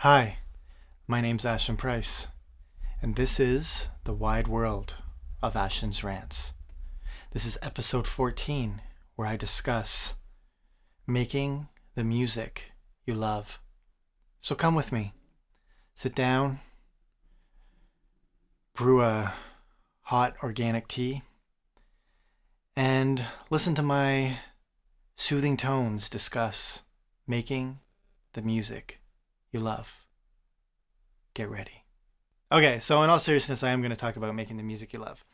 Hi, my name's Ashton Price, and this is the wide world of Ashton's Rants. This is episode 14, where I discuss making the music you love. So come with me. Sit down, brew a hot organic tea, and listen to my soothing tones discuss making the music you love. Get ready. Okay, so in all seriousness, I am going to talk about making the music you love.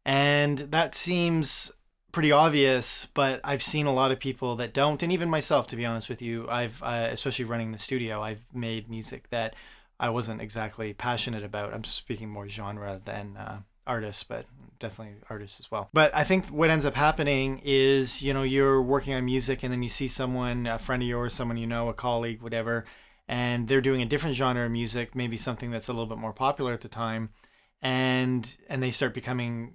And that seems pretty obvious, but I've seen a lot of people that don't, and even myself, to be honest with you, I've, especially running the studio, I've made music that I wasn't exactly passionate about. I'm speaking more genre than artists, but definitely artists as well. But I think what ends up happening is, you're working on music and then you see someone, a friend of yours, someone you know, a colleague, whatever, and they're doing a different genre of music, maybe something that's a little bit more popular at the time, and they start becoming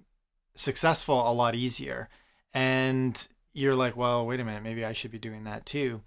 successful a lot easier. And you're like, well, wait a minute, maybe I should be doing that too.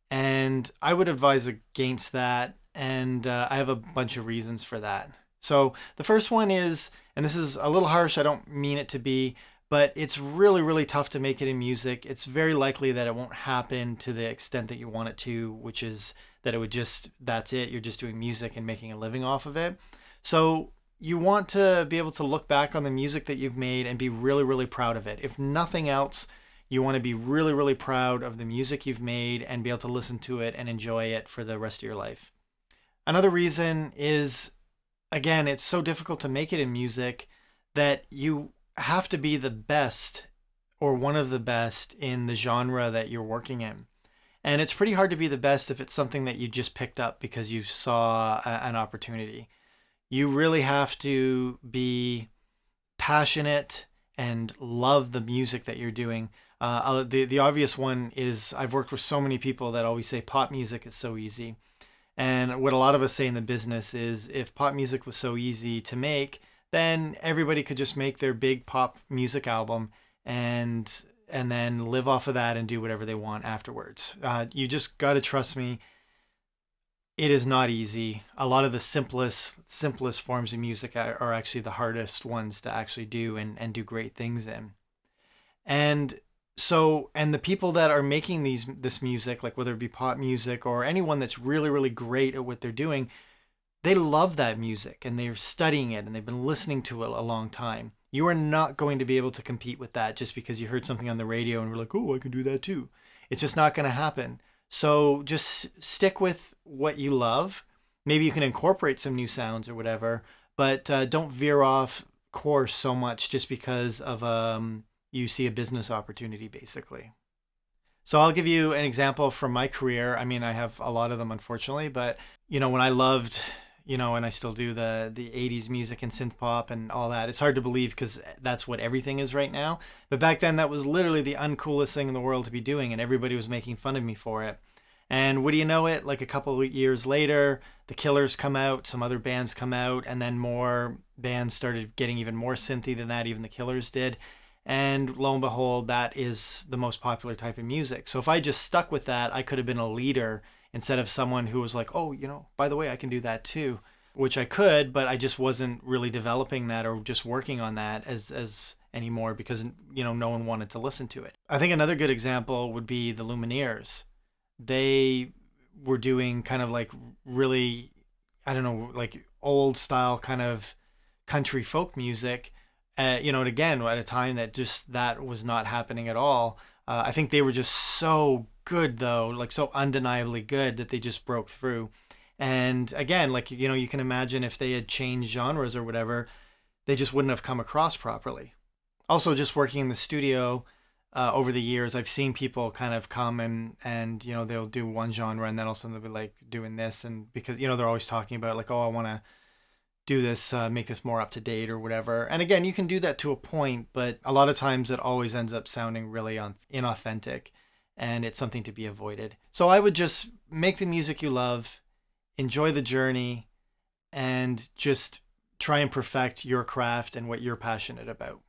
And I would advise against that, and I have a bunch of reasons for that. So the first one is, and this is a little harsh, I don't mean it to be, but it's really, really tough to make it in music. It's very likely that it won't happen to the extent that you want it to, which is that it would just, that's it, you're just doing music and making a living off of it. So you want to be able to look back on the music that you've made and be really, really proud of it. If nothing else, you want to be really, really proud of the music you've made and be able to listen to it and enjoy it for the rest of your life. Another reason is, again, it's so difficult to make it in music that you have to be the best or one of the best in the genre that you're working in. And it's pretty hard to be the best if it's something that you just picked up because you saw an opportunity. You really have to be passionate and love the music that you're doing. The obvious one is I've worked with so many people that always say pop music is so easy. And what a lot of us say in the business is if pop music was so easy to make, then everybody could just make their big pop music album and then live off of that and do whatever they want afterwards. You just got to trust me. It is not easy. A lot of the simplest forms of music are actually the hardest ones to actually do and do great things in. And the people that are making this music, like whether it be pop music or anyone that's really, really great at what they're doing, they love that music and they're studying it and they've been listening to it a long time. You are not going to be able to compete with that just because you heard something on the radio and were like, oh, I can do that too. It's just not going to happen. So just stick with what you love. Maybe you can incorporate some new sounds or whatever, but don't veer off course so much just because of you see a business opportunity, basically. So I'll give you an example from my career. I mean, I have a lot of them, unfortunately, but when I loved, and I still do the 80s music and synth pop and all that, it's hard to believe because that's what everything is right now. But back then, that was literally the uncoolest thing in the world to be doing, and everybody was making fun of me for it. And would you know it, like a couple of years later, the Killers come out, some other bands come out, and then more bands started getting even more synthy than that, even the Killers did. And lo and behold, that is the most popular type of music. So if I just stuck with that, I could have been a leader instead of someone who was like, oh, by the way, I can do that too, which I could, but I just wasn't really developing that or just working on that as anymore because, no one wanted to listen to it. I think another good example would be the Lumineers. They were doing kind of like really, I don't know, like old style kind of country folk music. And again, at a time that was not happening at all. I think they were just so good though, like so undeniably good that they just broke through. And again, like, you can imagine if they had changed genres or whatever, they just wouldn't have come across properly. Also, just working in the studio over the years, I've seen people kind of come and they'll do one genre and then all of a sudden they'll be like doing this. And because, they're always talking about like, oh, I want to do this, make this more up to date or whatever. And again, you can do that to a point, but a lot of times it always ends up sounding really inauthentic and it's something to be avoided. So I would just make the music you love, enjoy the journey, and just try and perfect your craft and what you're passionate about.